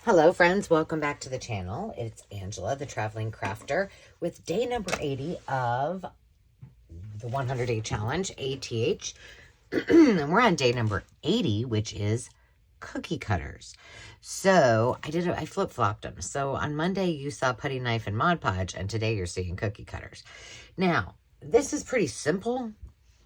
Hello friends, welcome back to the channel. It's Angela, the Traveling Crafter, with day number 80 of the 100-day challenge, ATH. And we're on day number 80, which is cookie cutters. So I flip-flopped them. So on Monday you saw putty knife and Mod Podge, and today you're seeing cookie cutters. Now, this is pretty simple,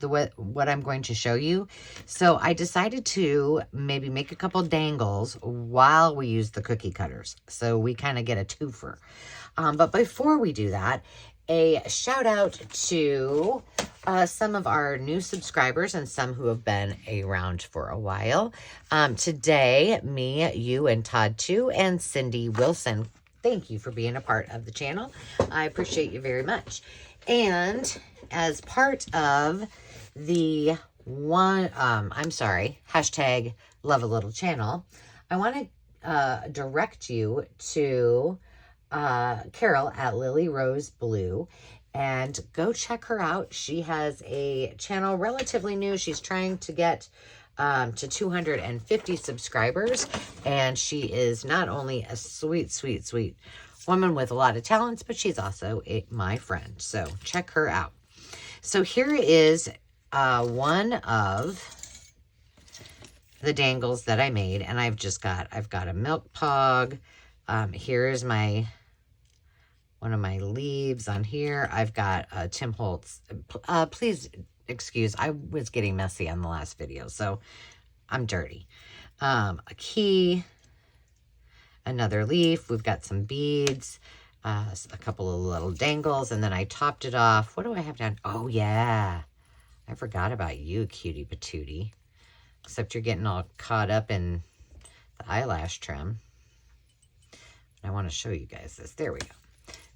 what I'm going to show you. So I decided to maybe make a couple dangles while we use the cookie cutters. So we kind of get a twofer. But before we do that, a shout out to some of our new subscribers and some who have been around for a while. Today, me, you, and Todd too, and Cindy Wilson, thank you for being a part of the channel. I appreciate you very much. And as part of the hashtag love a little channel, I want to direct you to Carol at Lily Rose Blue, and go check her out. She has a channel relatively new. She's trying to get to 250 subscribers, and she is not only a sweet, sweet, sweet woman with a lot of talents, but she's also my friend. So check her out. So here is one of the dangles that I made, and I've got a milk pog. Here's one of my leaves on here. I've got Tim Holtz. Please excuse, I was getting messy on the last video, so I'm dirty. A key, another leaf. We've got some beads, a couple of little dangles, and then I topped it off. What do I have down? Oh, yeah. I forgot about you, cutie patootie. Except you're getting all caught up in the eyelash trim. I want to show you guys this. There we go.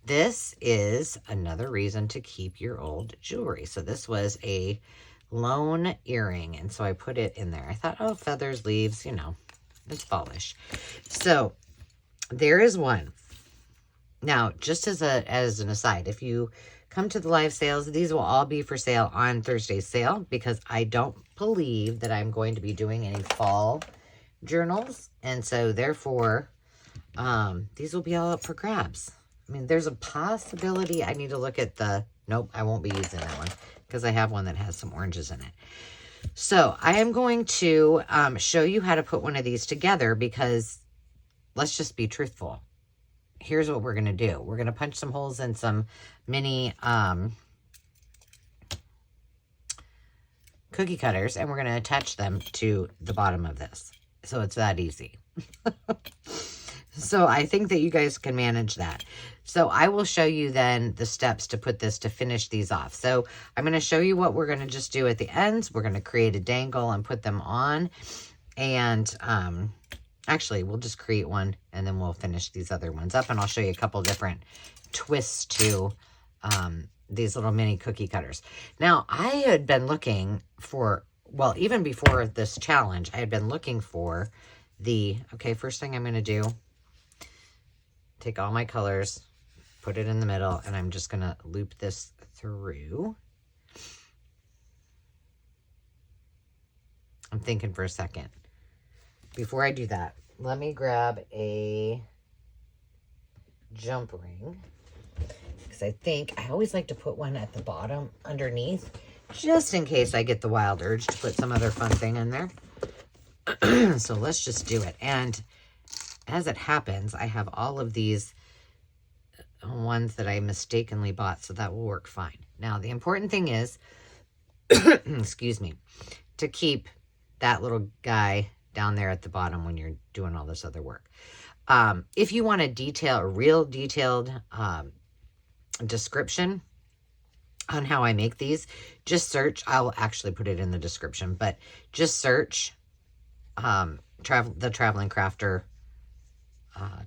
This is another reason to keep your old jewelry. So this was a lone earring, and so I put it in there. I thought, oh, feathers, leaves, you know, it's fallish. So there is one. Now, just as an aside, if you come to the live sales, these will all be for sale on Thursday's sale, because I don't believe that I'm going to be doing any fall journals. And so therefore, these will be all up for grabs. I mean, there's a possibility I need to look at nope, I won't be using that one because I have one that has some oranges in it. So I am going to show you how to put one of these together, because let's just be truthful. Here's what we're going to do. We're going to punch some holes in some mini cookie cutters, and we're going to attach them to the bottom of this. So it's that easy. So I think that you guys can manage that. So I will show you then the steps to finish these off. So I'm going to show you what we're going to just do at the ends. We're going to create a dangle and put them on. And actually, we'll just create one, and then we'll finish these other ones up. And I'll show you a couple different twists to these little mini cookie cutters. Now, I had been looking for, well, even before this challenge, I had been looking for first thing I'm going to do, take all my colors, put it in the middle, and I'm just going to loop this through. I'm thinking for a second. Before I do that, let me grab a jump ring, because I always like to put one at the bottom underneath, just in case I get the wild urge to put some other fun thing in there. So let's just do it. And as it happens, I have all of these ones that I mistakenly bought, so that will work fine. Now, the important thing is, excuse me, to keep that little guy down there at the bottom when you're doing all this other work. If you want a real detailed description on how I make these, just search. I'll actually put it in the description, but just search the Traveling Crafter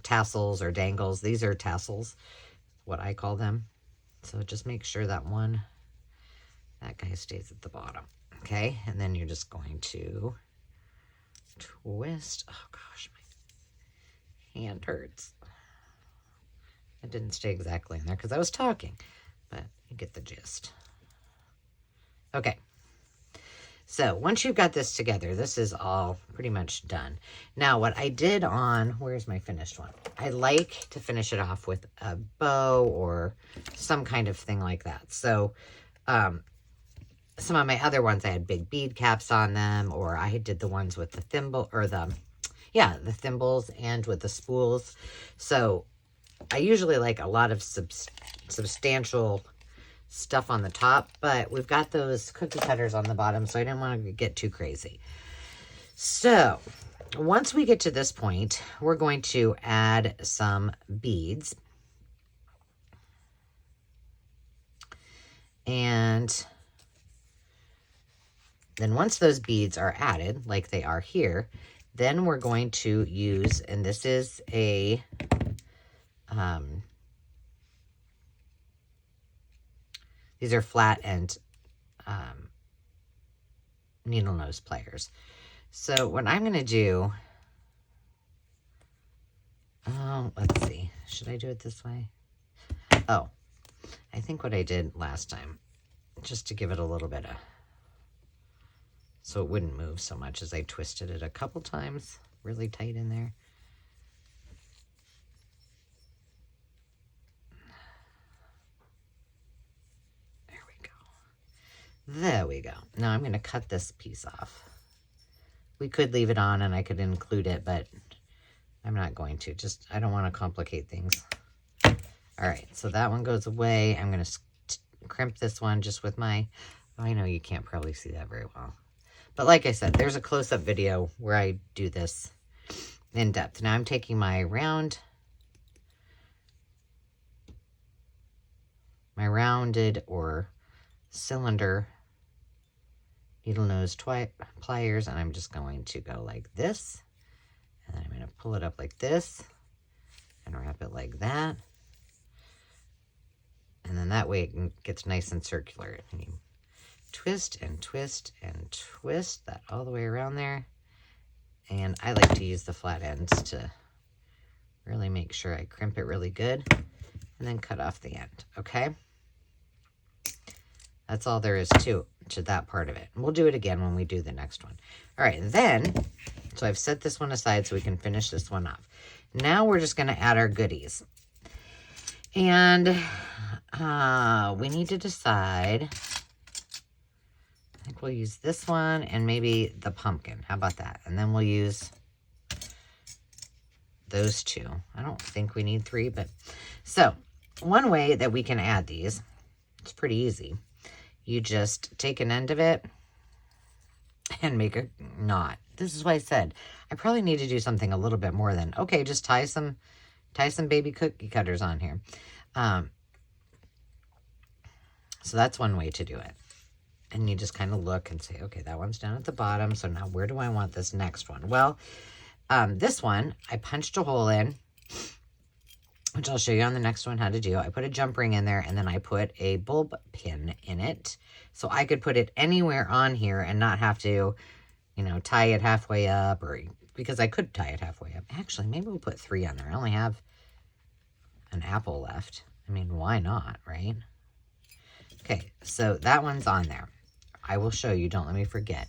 tassels or dangles. These are tassels, what I call them. So just make sure that guy stays at the bottom. Okay, and then you're just going to twist. Oh gosh, my hand hurts. It didn't stay exactly in there because I was talking, but you get the gist. Okay, So once you've got this together, this is all pretty much done. Now what I did on, where's my finished one? I like to finish it off with a bow or some kind of thing like that. So some of my other ones, I had big bead caps on them, or I did the ones with the thimble, or the thimbles and with the spools. So I usually like a lot of substantial stuff on the top, but we've got those cookie cutters on the bottom, so I didn't want to get too crazy. So once we get to this point, we're going to add some beads. And then once those beads are added, like they are here, then we're going to use, and this is a these are flat end needle nose pliers. So what I'm going to do, let's see, should I do it this way? Oh, I think what I did last time, just to give it a little bit of, so it wouldn't move so much, as I twisted it a couple times, really tight in there. There we go. Now I'm going to cut this piece off. We could leave it on and I could include it, but I'm not going to. Just, I don't want to complicate things. All right, so that one goes away. I'm going to crimp this one just with my, oh, I know you can't probably see that very well. But like I said, there's a close-up video where I do this in depth. Now I'm taking my rounded or cylinder needle nose pliers, and I'm just going to go like this, and then I'm going to pull it up like this and wrap it like that, and then that way it gets nice and circular. And you twist and twist and twist that all the way around there, and I like to use the flat ends to really make sure I crimp it really good, and then cut off the end. Okay, that's all there is to that part of it. We'll do it again when we do the next one. All right, then, so I've set this one aside so we can finish this one off. Now we're just going to add our goodies. And we need to decide, I think we'll use this one and maybe the pumpkin. How about that? And then we'll use those two. I don't think we need three, but so one way that we can add these, it's pretty easy. You just take an end of it and make a knot. This is why I said I probably need to do something a little bit more than, okay, just tie some baby cookie cutters on here. So that's one way to do it. And you just kind of look and say, okay, that one's down at the bottom. So now where do I want this next one? Well, this one, I punched a hole in, which I'll show you on the next one how to do. I put a jump ring in there, and then I put a bulb pin in it. So I could put it anywhere on here and not have to, you know, tie it halfway up, or because I could tie it halfway up. Actually, maybe we'll put 3 on there. I only have an apple left. I mean, why not, right? Okay, so that one's on there. I will show you. Don't let me forget.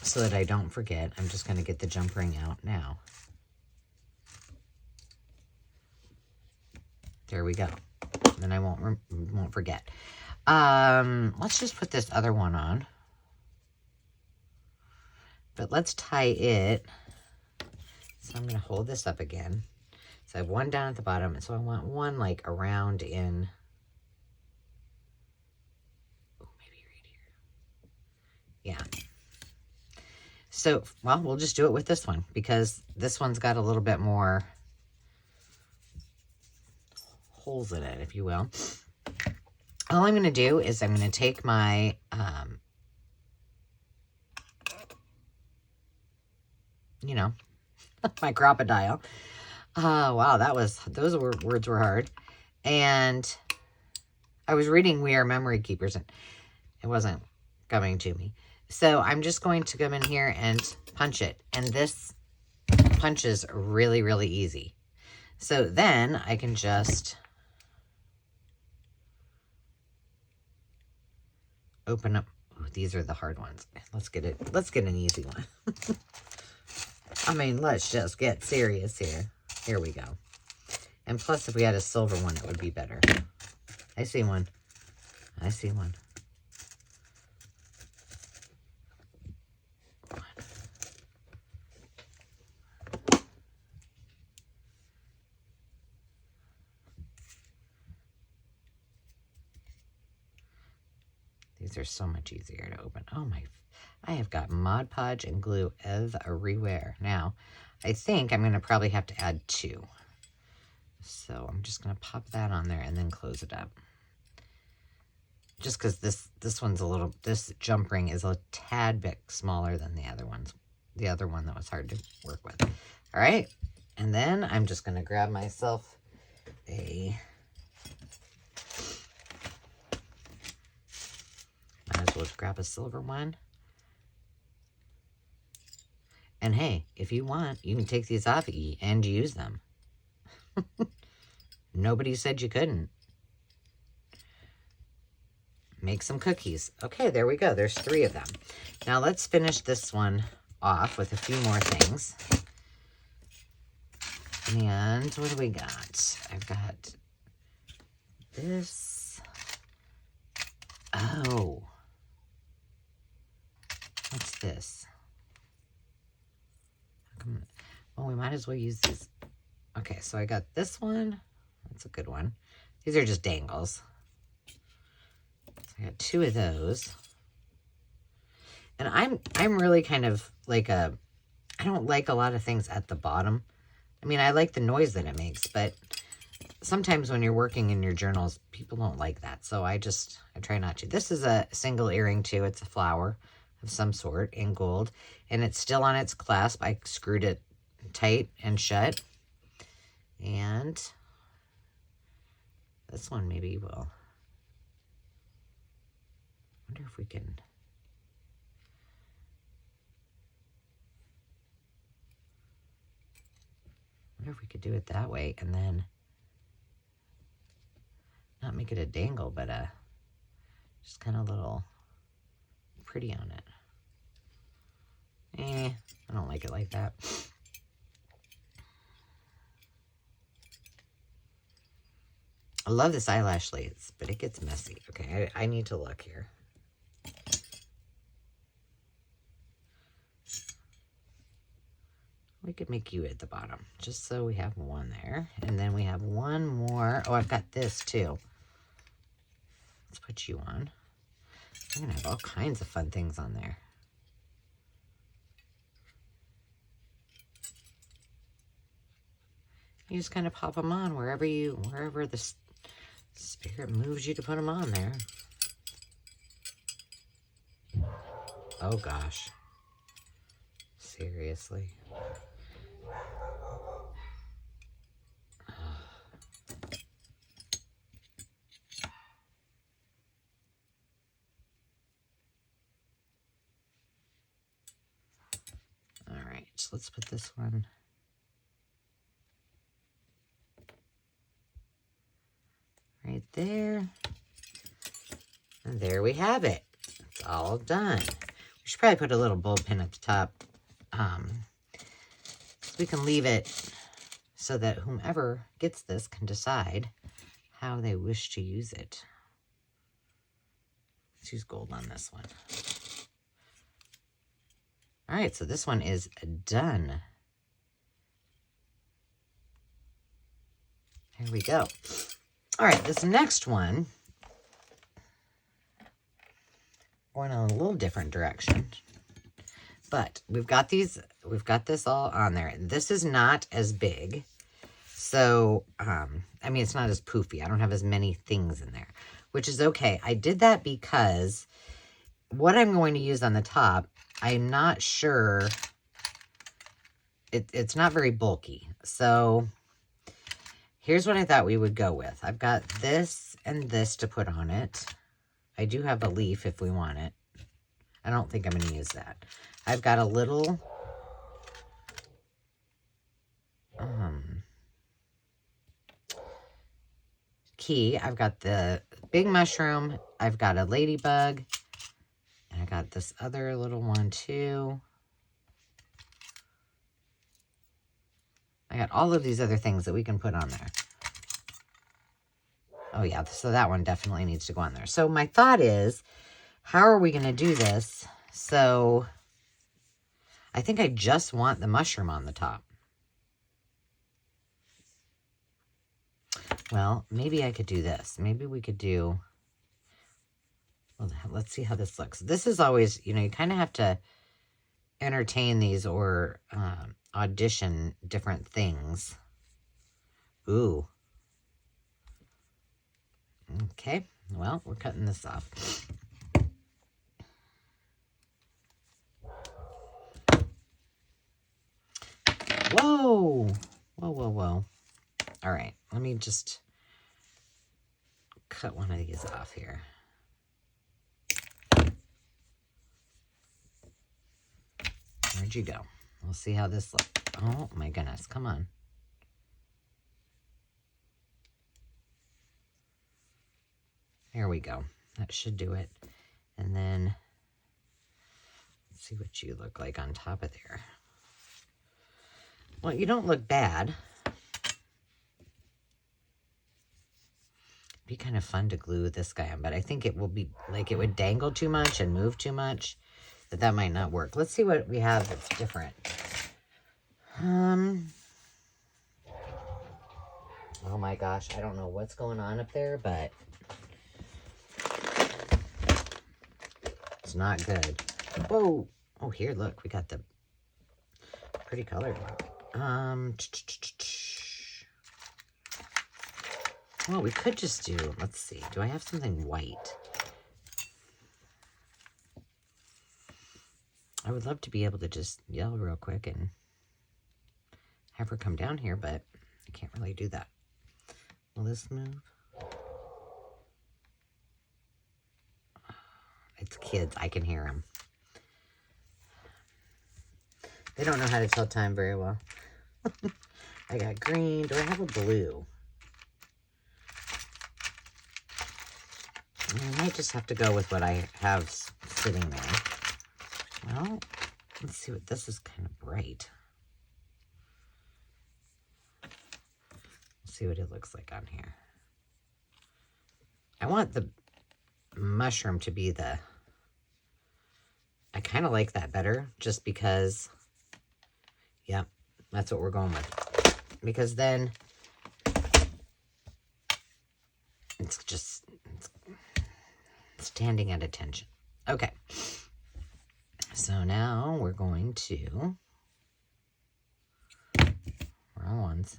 So that I don't forget, I'm just going to get the jump ring out now. There we go. Then I won't forget. Let's just put this other one on. But let's tie it. So I'm going to hold this up again. So I have one down at the bottom, and so I want one like around in, oh, maybe right here. Yeah. So, well, we'll just do it with this one because this one's got a little bit more holes in it, if you will. All I'm going to do is I'm going to take my, you know, my crocodile. Wow, those words were hard. And I was reading We Are Memory Keepers, and it wasn't coming to me. So I'm just going to come in here and punch it. And this punches really, really easy. So then I can just open up. Ooh, these are the hard ones. Let's get an easy one. I mean, let's just get serious here. Here we go. And plus, if we had a silver one, it would be better. I see one. I see one. These are so much easier to open. Oh my, I have got Mod Podge and glue everywhere. Now, I think I'm going to probably have to add 2. So I'm just going to pop that on there and then close it up. Just because this one's a little, this jump ring is a tad bit smaller than the other ones. The other one that was hard to work with. All right. And then I'm just going to grab myself a, might as well grab a silver one. And hey, if you want, you can take these off and use them. Nobody said you couldn't. Make some cookies. Okay, there we go. There's 3 of them. Now let's finish this one off with a few more things. And what do we got? I've got this. Oh. What's this? Well, we might as well use these. Okay, so I got this one. That's a good one. These are just dangles. So I got 2 of those. And I'm really kind of like I don't like a lot of things at the bottom. I mean, I like the noise that it makes, but sometimes when you're working in your journals, people don't like that. So I try not to. This is a single earring too. It's a flower of some sort in gold, and it's still on its clasp. I screwed it tight and shut. And this one maybe will. Wonder if we can. Wonder if we could do it that way and then not make it a dangle, but just kind of a little pretty on it. I don't like it like that. I love this eyelash lace, but it gets messy. Okay, I need to look here. We could make you at the bottom, just so we have one there. And then we have one more. Oh, I've got this too. Let's put you on. I'm gonna have all kinds of fun things on there. You just kind of pop them on wherever the spirit moves you to put them on there. Oh gosh. Seriously. All right, so let's put this one. Right there. And there we have it. It's all done. We should probably put a little bulb pin at the top. So we can leave it so that whomever gets this can decide how they wish to use it. Let's use gold on this one. All right, so this one is done. Here we go. All right, this next one, going in a little different direction. But we've got this all on there. This is not as big. So, I mean, it's not as poofy. I don't have as many things in there, which is okay. I did that because what I'm going to use on the top, I'm not sure. It's not very bulky. So here's what I thought we would go with. I've got this and this to put on it. I do have a leaf if we want it. I don't think I'm going to use that. I've got a little key. I've got the big mushroom. I've got a ladybug. I got this other little one too. I got all of these other things that we can put on there. Oh yeah, so that one definitely needs to go on there. So my thought is, how are we going to do this? So I think I just want the mushroom on the top. Well, maybe I could do this. Maybe we could do, well, let's see how this looks. This is always, you know, you kind of have to entertain these or audition different things. Ooh. Okay, well, we're cutting this off. Whoa! Whoa, whoa, whoa. All right, let me just cut one of these off here. Where'd you go? We'll see how this looks. Oh, my goodness, come on. There we go. That should do it. And then, let's see what you look like on top of there. Well, you don't look bad. Be kind of fun to glue this guy on, but I think it will be, like, it would dangle too much and move too much. That might not work. Let's see what we have that's different. Oh my gosh, I don't know what's going on up there, but it's not good. Whoa. Oh, here, look, we got the pretty colored one. Well, we could just do, let's see, do I have something white? I would love to be able to just yell real quick and have her come down here, but I can't really do that. Will this move? It's kids. I can hear them. They don't know how to tell time very well. I got green. Do I have a blue? I might just have to go with what I have sitting there. Well, let's see what this is kind of bright. Let's see what it looks like on here. I want the mushroom to be the, I kind of like that better just because, yeah, that's what we're going with. Because then it's just standing at attention. Okay. So now we're going to, wrong ones.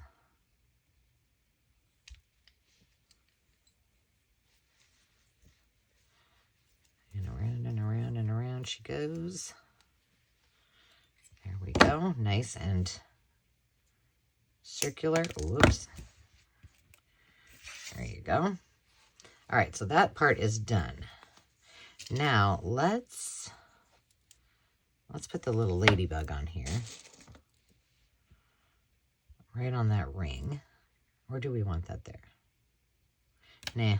And around and around and around she goes. There we go. Nice and circular. Whoops. There you go. All right, so that part is done. Now let's put the little ladybug on here. Right on that ring. Or do we want that there? Nah.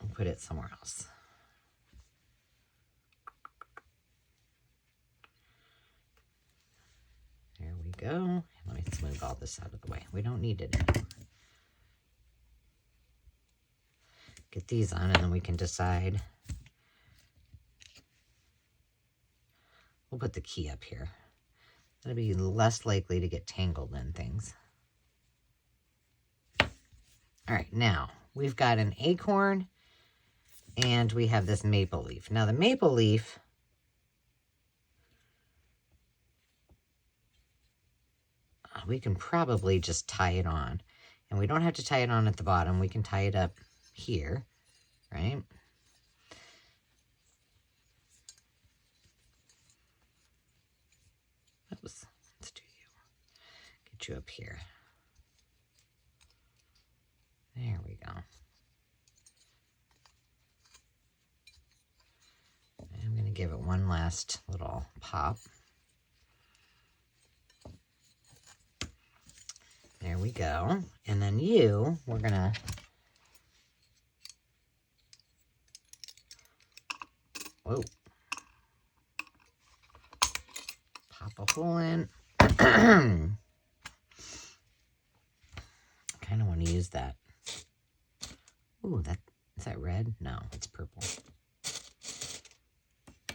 We'll put it somewhere else. There we go. Let me smooth all this out of the way. We don't need it anymore. Get these on and then we can decide. We'll put the key up here. That'll be less likely to get tangled in things. All right, now we've got an acorn and we have this maple leaf. Now the maple leaf, we can probably just tie it on. And we don't have to tie it on at the bottom. We can tie it up here, right? Oops, let's do you. Get you up here. There we go. I'm going to give it one last little pop. There we go. And then you, we're going to Whoa. Pop a hole in. Kind of want to use that. Ooh, is that red? No, it's purple.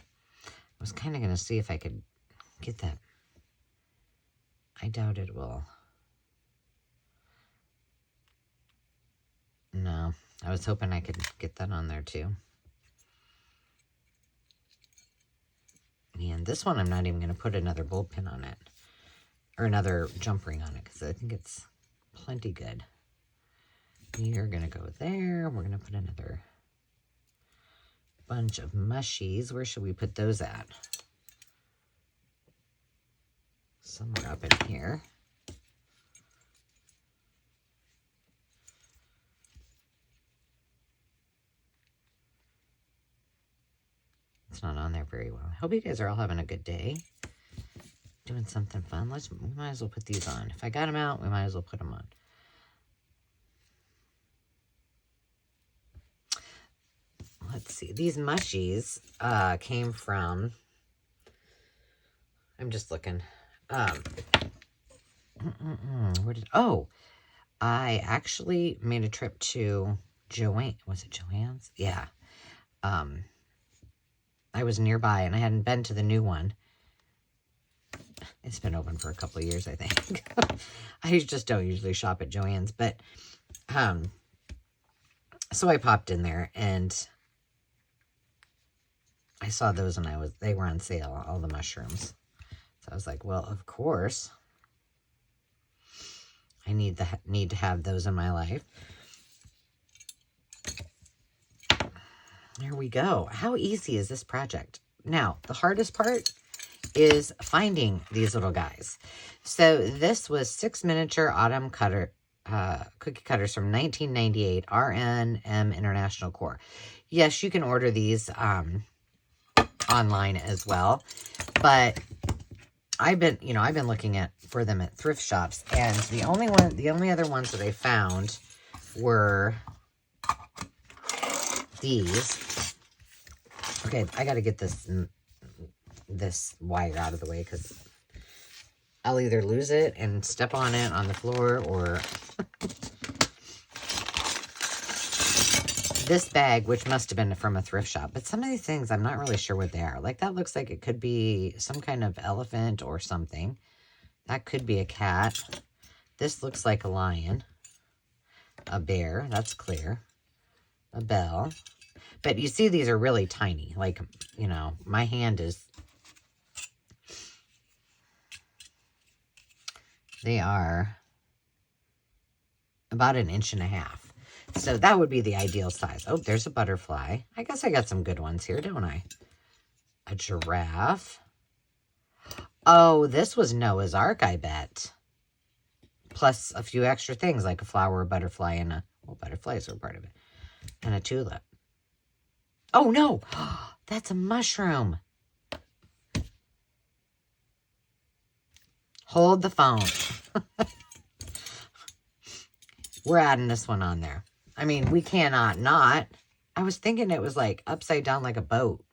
I was kind of going to see if I could get that. I doubt it will. No, I was hoping I could get that on there too. And this one, I'm not even going to put another bulb pin on it. Or another jump ring on it, because I think it's plenty good. You're going to go there. We're going to put another bunch of mushies. Where should we put those at? Somewhere up in here. It's not on there very well. I hope you guys are all having a good day. Doing something fun. We might as well put these on. If I got them out, we might as well put them on. Let's see. These mushies came from, I'm just looking. I actually made a trip to Joanne. Was it Joann's? Yeah. I was nearby and I hadn't been to the new one. It's been open for a couple of years, I think. I just don't usually shop at Joann's, but so I popped in there and I saw those and they were on sale, all the mushrooms. So I was like, well, of course I need to have those in my life. There we go. How easy is this project? Now, the hardest part is finding these little guys. So this was 6 miniature autumn cookie cutters from 1998, RNM International Core. Yes, you can order these online as well, but I've been looking for them at thrift shops, and the only other ones that I found were these. Okay, I got to get this wire out of the way because I'll either lose it and step on it on the floor, or this bag, which must have been from a thrift shop. But some of these things, I'm not really sure what they are. Like, that looks like it could be some kind of elephant or something. That could be a cat. This looks like a lion. A bear, that's clear. A bell. But you see, these are really tiny. Like, my hand is... They are about 1.5 inches. So that would be the ideal size. Oh, there's a butterfly. I guess I got some good ones here, don't I? A giraffe. Oh, this was Noah's Ark, I bet. Plus a few extra things like a flower, a butterfly, and butterflies are part of it. And a tulip. Oh, no. That's a mushroom. Hold the phone. We're adding this one on there. I mean, we cannot not. I was thinking it was like upside down like a boat.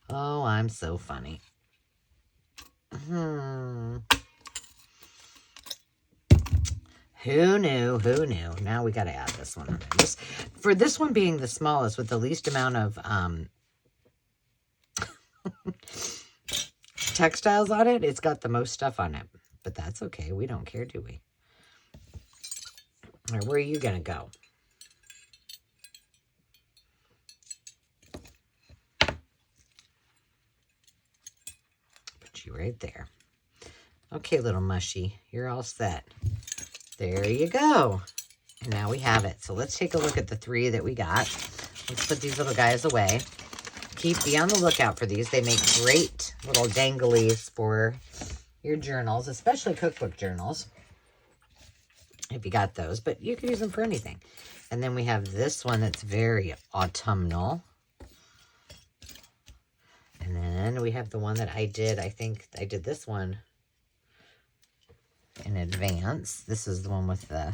Oh, I'm so funny. Who knew? Who knew? Now we got to add this one. For this one being the smallest with the least amount of textiles on it, it's got the most stuff on it. But that's okay. We don't care, do we? All right, where are you going to go? Put you right there. Okay, little mushy. You're all set. There you go. And now we have it. So let's take a look at the 3 that we got. Let's put these little guys away. Be on the lookout for these. They make great little danglies for your journals, especially cookbook journals, if you got those. But you can use them for anything. And then we have this one that's very autumnal. And then we have the one that I did. I think I did this one in advance. This is the one with the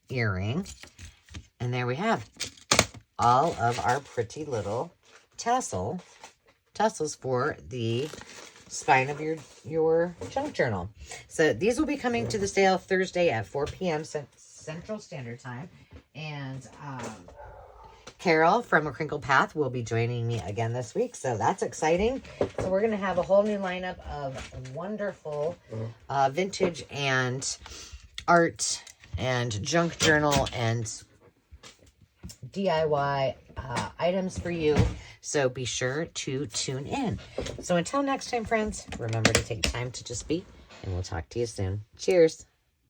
earring. And there we have all of our pretty little tassels for the spine of your junk journal. So these will be coming to the sale Thursday at 4 p.m. Central Standard Time. And Carol from A Crinkle Path will be joining me again this week. So that's exciting. So we're going to have a whole new lineup of wonderful vintage and art and junk journal and DIY items for you. So be sure to tune in. So until next time, friends, remember to take time to just be, and we'll talk to you soon. Cheers.